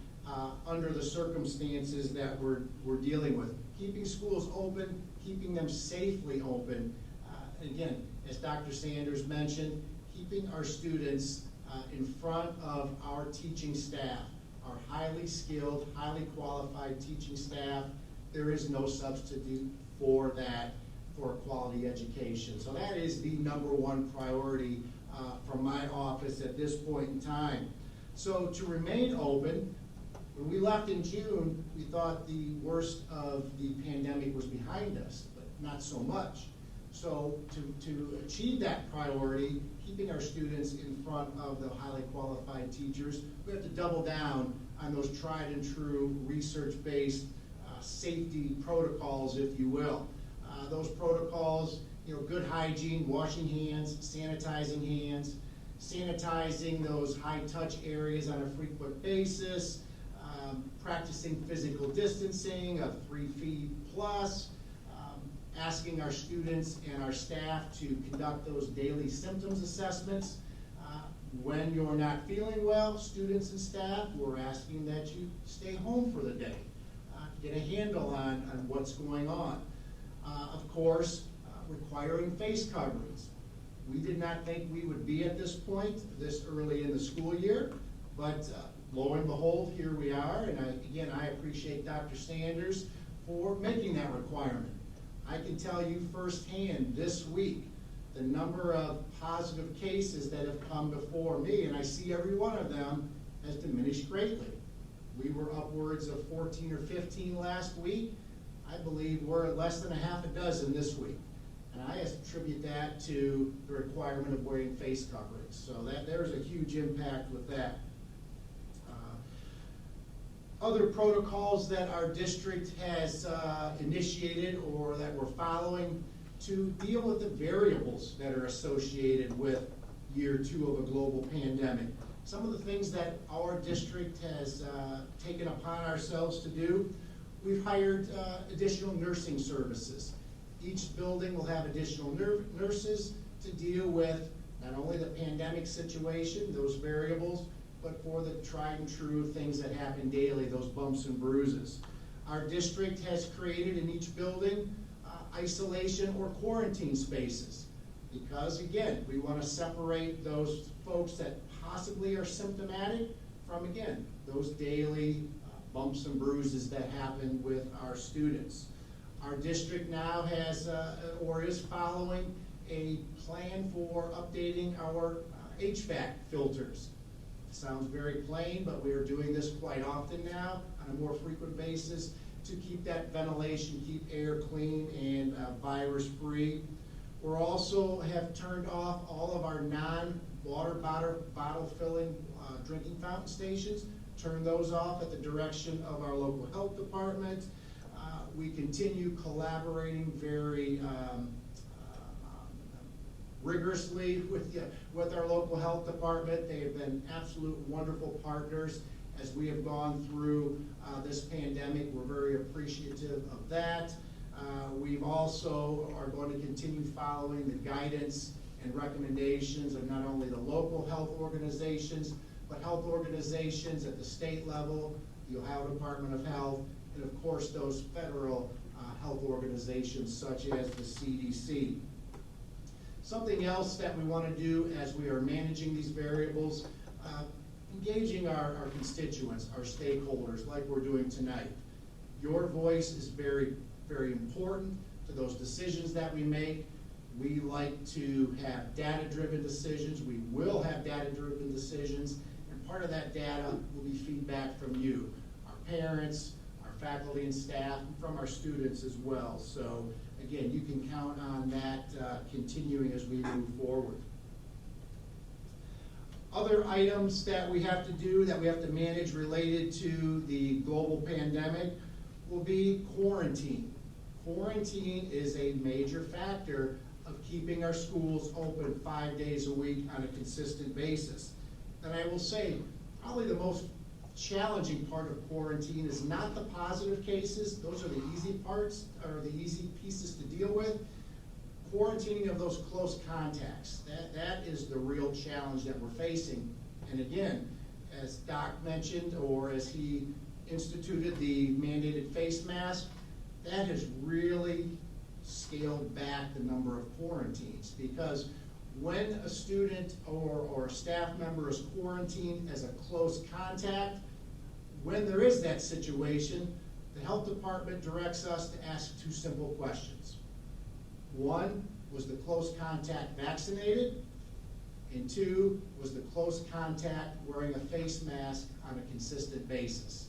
under the circumstances that we're dealing with. Keeping schools open, keeping them safely open. Again, as Dr. Sanders mentioned, keeping our students in front of our teaching staff, our highly skilled, highly qualified teaching staff. There is no substitute for that, for a quality education. So that is the number one priority from my office at this point in time. So to remain open, when we left in June, we thought the worst of the pandemic was behind us, but not so much. So to achieve that priority, keeping our students in front of the highly qualified teachers, we have to double down on those tried and true research-based safety protocols, if you will. Those protocols, good hygiene, washing hands, sanitizing those high-touch areas on a frequent basis, practicing physical distancing of 3 feet plus, asking our students and our staff to conduct those daily symptoms assessments. When you're not feeling well, students and staff, we're asking that you stay home for the day, get a handle on what's going on. Of course, requiring face coverings. We did not think we would be at this point this early in the school year, but lo and behold, here we are. And I appreciate Dr. Sanders for making that requirement. I can tell you firsthand this week, the number of positive cases that have come before me, and I see every one of them, has diminished greatly. We were upwards of 14 or 15 last week. I believe we're at less than a half a dozen this week. And I attribute that to the requirement of wearing face coverings. So there's a huge impact with that. Other protocols that our district has initiated or that we're following to deal with the variables that are associated with year 2 of a global pandemic. Some of the things that our district has taken upon ourselves to do, we've hired additional nursing services. Each building will have additional nurses to deal with not only the pandemic situation, those variables, but for the tried and true things that happen daily, those bumps and bruises. Our district has created in each building isolation or quarantine spaces because, again, we want to separate those folks that possibly are symptomatic from, again, those daily bumps and bruises that happen with our students. Our district now has or is following a plan for updating our HVAC filters. Sounds very plain, but we are doing this quite often now on a more frequent basis to keep that ventilation, keep air clean and virus-free. We're also have turned off all of our non-water bottle filling drinking fountain stations, turned those off at the direction of our local health department. We continue collaborating very rigorously with our local health department. They have been absolute wonderful partners as we have gone through this pandemic. We're very appreciative of that. We've also are going to continue following the guidance and recommendations of not only the local health organizations, but health organizations at the state level, the Ohio Department of Health, and of course those federal health organizations such as the CDC. Something else that we want to do as we are managing these variables, engaging our constituents, our stakeholders, like we're doing tonight. Your voice is very, very important to those decisions that we make. We like to have data-driven decisions. We will have data-driven decisions, and part of that data will be feedback from you, our parents, our faculty and staff, and from our students as well. So again, you can count on that continuing as we move forward. Other items that we have to do, that we have to manage related to the global pandemic will be quarantine. Quarantine is a major factor of keeping our schools open 5 days a week on a consistent basis. And I will say, probably the most challenging part of quarantine is not the positive cases. Those are the easy parts, or the easy pieces to deal with. Quarantining of those close contacts, that is the real challenge that we're facing. And again, as Doc mentioned, or as he instituted the mandated face mask, that has really scaled back the number of quarantines, because when a student or a staff member is quarantined as a close contact, when there is that situation, the health department directs us to ask 2 simple questions. One, was the close contact vaccinated? And 2, was the close contact wearing a face mask on a consistent basis?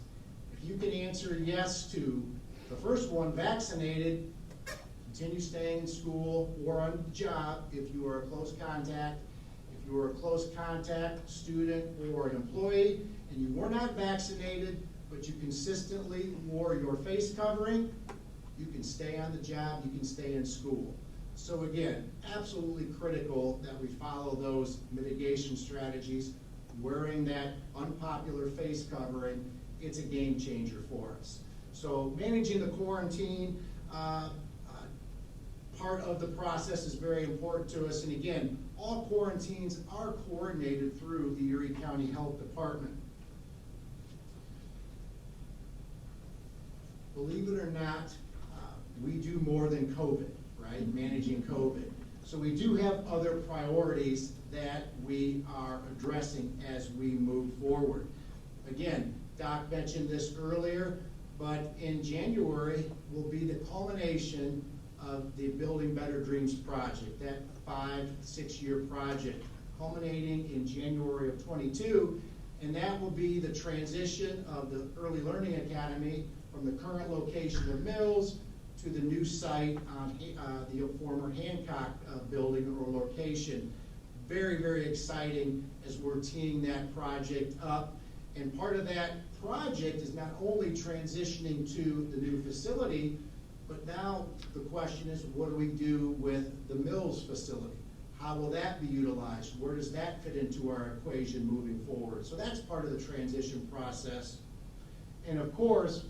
If you can answer yes to the first one, vaccinated, continue staying in school or on the job if you are a close contact. If you are a close contact, student or an employee, and you were not vaccinated, but you consistently wore your face covering, you can stay on the job, you can stay in school. So again, absolutely critical that we follow those mitigation strategies. Wearing that unpopular face covering, it's a game changer for us. So managing the quarantine, part of the process is very important to us. And again, all quarantines are coordinated through the Erie County Health Department. Believe it or not, we do more than COVID, right? Managing COVID. So we do have other priorities that we are addressing as we move forward. Again, Doc mentioned this earlier, but in January will be the culmination of the Building Better Dreams project, that 5-6-year project, culminating in January of '22, and that will be the transition of the Early Learning Academy from the current location of Mills to the new site on the former Hancock building or location. Very, very exciting as we're teeing that project up. And part of that project is not only transitioning to the new facility, but now the question is, what do we do with the Mills facility? How will that be utilized? Where does that fit into our equation moving forward? So that's part of the transition process. And of course,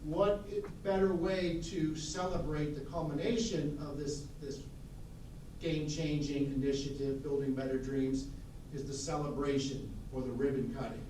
what better way to celebrate the culmination of this game-changing initiative, Building Better Dreams, is the celebration or the ribbon cutting.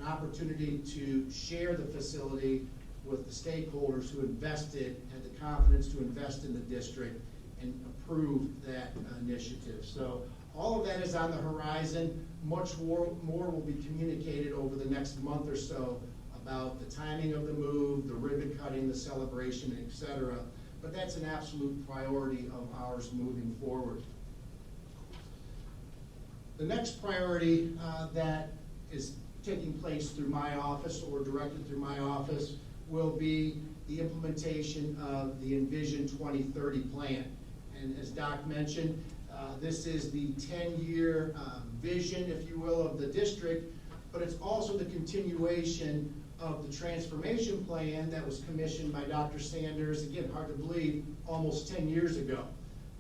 An opportunity to share the facility with the stakeholders who invested, had the confidence to invest in the district and approve that initiative. So all of that is on the horizon. Much more will be communicated over the next month or so about the timing of the move, the ribbon cutting, the celebration, etc. But that's an absolute priority of ours moving forward. The next priority that is taking place through my office or directed through my office will be the implementation of the Envision 2030 plan. And as Doc mentioned, this is the 10-year vision, if you will, of the district, but it's also the continuation of the transformation plan that was commissioned by Dr. Sanders, again, hard to believe, almost 10 years ago.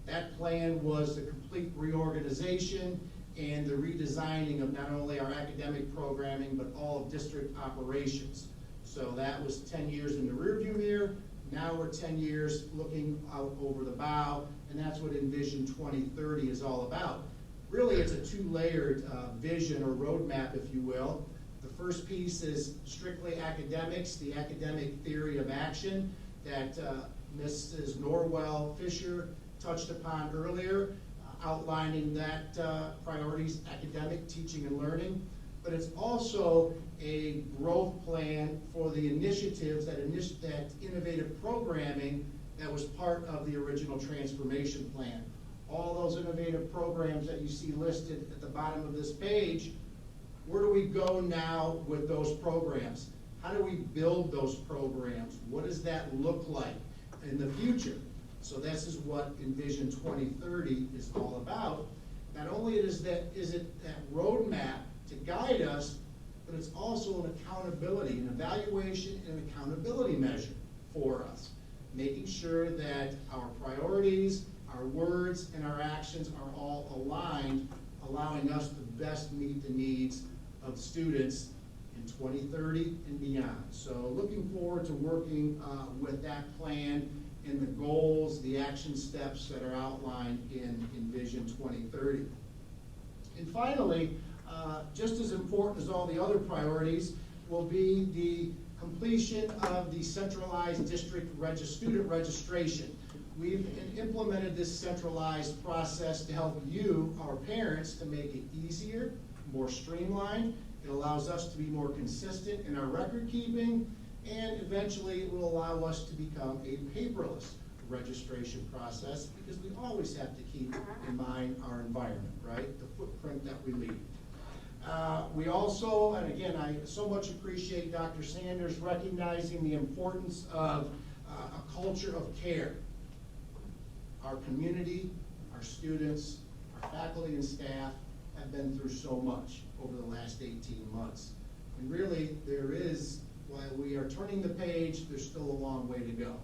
That plan was the complete reorganization and the redesigning of not only our academic programming, but all of district operations. So that was 10 years in the rearview mirror. Now we're 10 years looking out over the bow, and that's what Envision 2030 is all about. Really, it's a 2-layered vision or roadmap, if you will. The first piece is strictly academics, the academic theory of action that Mrs. Norrell Fisher touched upon earlier, outlining that priorities, academic, teaching, and learning. But it's also a growth plan for the initiatives, that innovative programming that was part of the original transformation plan. All those innovative programs that you see listed at the bottom of this page, where do we go now with those programs? How do we build those programs? What does that look like in the future? So this is what Envision 2030 is all about. Not only is it that roadmap to guide us, but it's also an accountability, an evaluation and accountability measure for us, making sure that our priorities, our words, and our actions are all aligned, allowing us to best meet the needs of students in 2030 and beyond. So looking forward to working with that plan and the goals, the action steps that are outlined in Envision 2030. And finally, just as important as all the other priorities will be the completion of the centralized district student registration. We've implemented this centralized process to help you, our parents, to make it easier, more streamlined. It allows us to be more consistent in our record keeping, And eventually, it will allow us to become a paperless registration process, because we always have to keep in mind our environment, right? The footprint that we leave. We also, and again, I so much appreciate Dr. Sanders recognizing the importance of a culture of care. Our community, our students, our faculty and staff have been through so much over the last 18 months. And really, while we are turning the page, there's still a long way to go.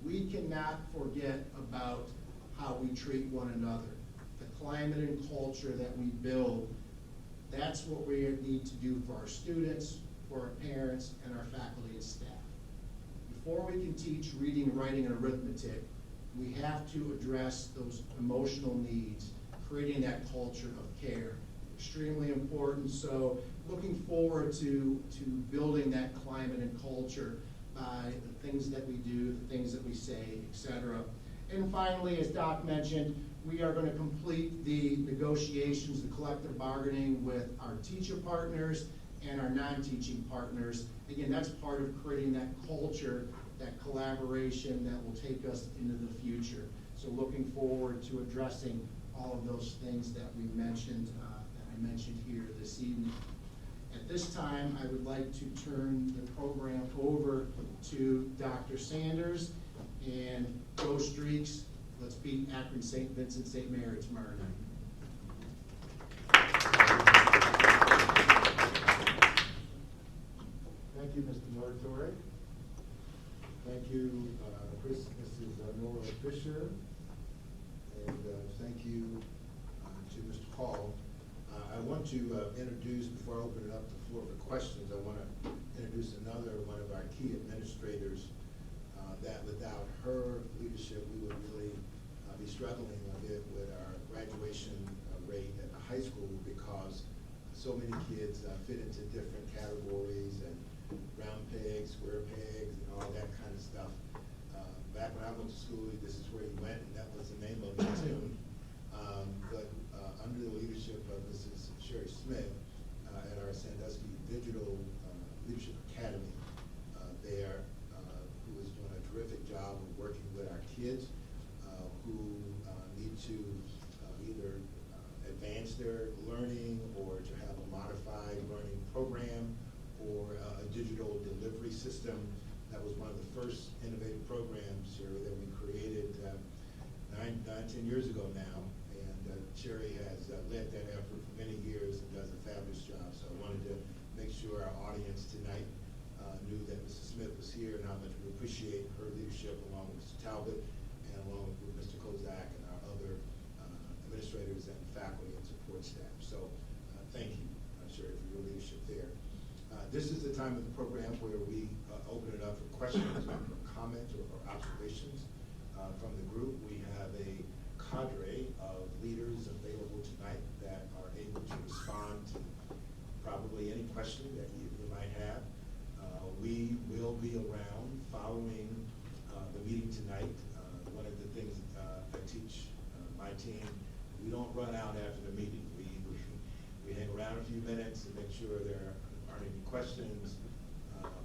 We cannot forget about how we treat one another, the climate and culture that we build. That's what we need to do for our students, for our parents, and our faculty and staff. Before we can teach reading, writing, and arithmetic, we have to address those emotional needs, creating that culture of care. Extremely important. So looking forward to building that climate and culture by the things that we do, the things that we say, etc. And finally, as Doc mentioned, we are going to complete the negotiations, the collective bargaining with our teacher partners and our non-teaching partners. Again, that's part of creating that culture, that collaboration that will take us into the future. So looking forward to addressing all of those things that we mentioned, that I mentioned here this evening. At this time, I would like to turn the program over to Dr. Sanders, and go Streaks. Let's beat Akron St. Vincent St. Mary tomorrow night. Thank you, Mr. Moritore. Thank you, Mrs. Norrell Fisher. And thank you to Mr. Hall. I want to introduce, before I open it up to the floor for questions, I want to introduce another one of our key administrators that without her leadership, we would really be struggling a bit with our graduation rate at the high school, because so many kids fit into different categories, and round pegs, square pegs, and all that kind of stuff. Back when I went to school, this is where you went, and that was the name of the tune. But under the leadership of Mrs. Sherry Smith at our Sandusky Digital Leadership Academy there, who is doing a terrific job of working with our kids who need to either advance their learning, or to have a modified learning program, or a digital delivery system. That was one of the first innovative programs, Sherry, that we created 10 years ago now. And Sherry has led that effort for many years and does a fabulous job. So I wanted to make sure our audience tonight knew that Mrs. Smith was here, and how much we appreciate her leadership, along with Mr. Talbot and along with Mr. Kozak and our other administrators and faculty and support staff. So thank you, Sherry, for your leadership there. This is the time of the program where we open it up for questions or comments or observations from the group. We have a cadre of leaders available tonight that are able to respond to probably any question that you might have. We will be around following the meeting tonight. One of the things I teach my team, we don't run out after the meeting. We hang around a few minutes and make sure there aren't any questions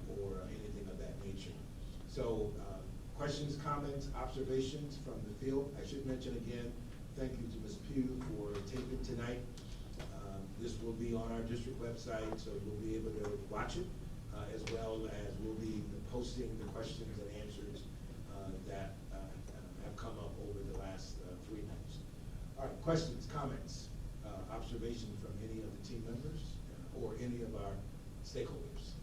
or anything of that nature. So questions, comments, observations from the field. I should mention again, thank you to Ms. Pugh for taping tonight. This will be on our district website, so you'll be able to watch it, as well as we'll be posting the questions and answers that have come up over the last 3 nights. All right, questions, comments, observations from any of the team members or any of our stakeholders.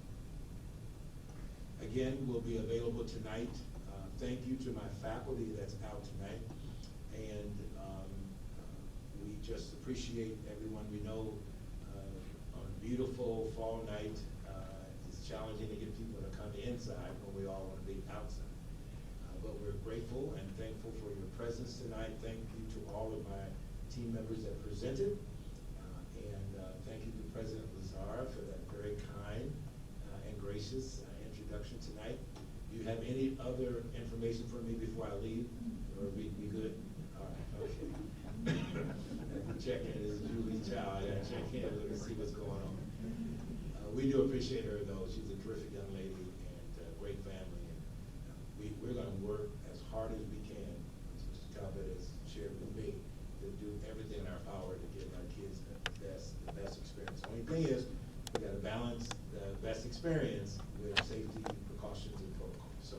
Again, we'll be available tonight. Thank you to my faculty that's out tonight. And we just appreciate everyone. We know on a beautiful fall night, it's challenging to get people to come inside when we all want to be outside. But we're grateful and thankful for your presence tonight. Thank you to all of my team members that presented. Thank you to President Lazar for that very kind and gracious introduction tonight. Do you have any other information for me before I leave? Or are we good? All right, okay. I check in. This is Julie's child. I gotta check in to see what's going on. We do appreciate her, though. She's a terrific young lady, and hard as we can, as Mr. Talbot has shared with me, to do everything in our power to give our kids the best experience. The only thing is, we gotta balance the best experience with safety precautions and protocols. So,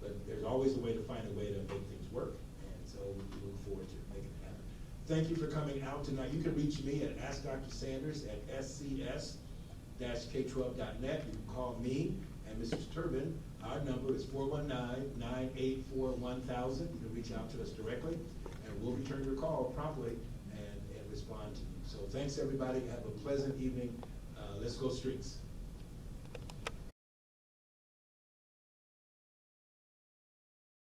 but there's always a way to find a way to make things work, and so we look forward to making it happen. Thank you for coming out tonight. You can reach me at Ask Dr. Sanders at scs-k12.net. You can call me and Mrs. Turbin. Our number is 419-984-1000. You can reach out to us directly, and we'll return your call promptly and respond to you. So thanks, everybody. Have a pleasant evening. Let's go Streaks.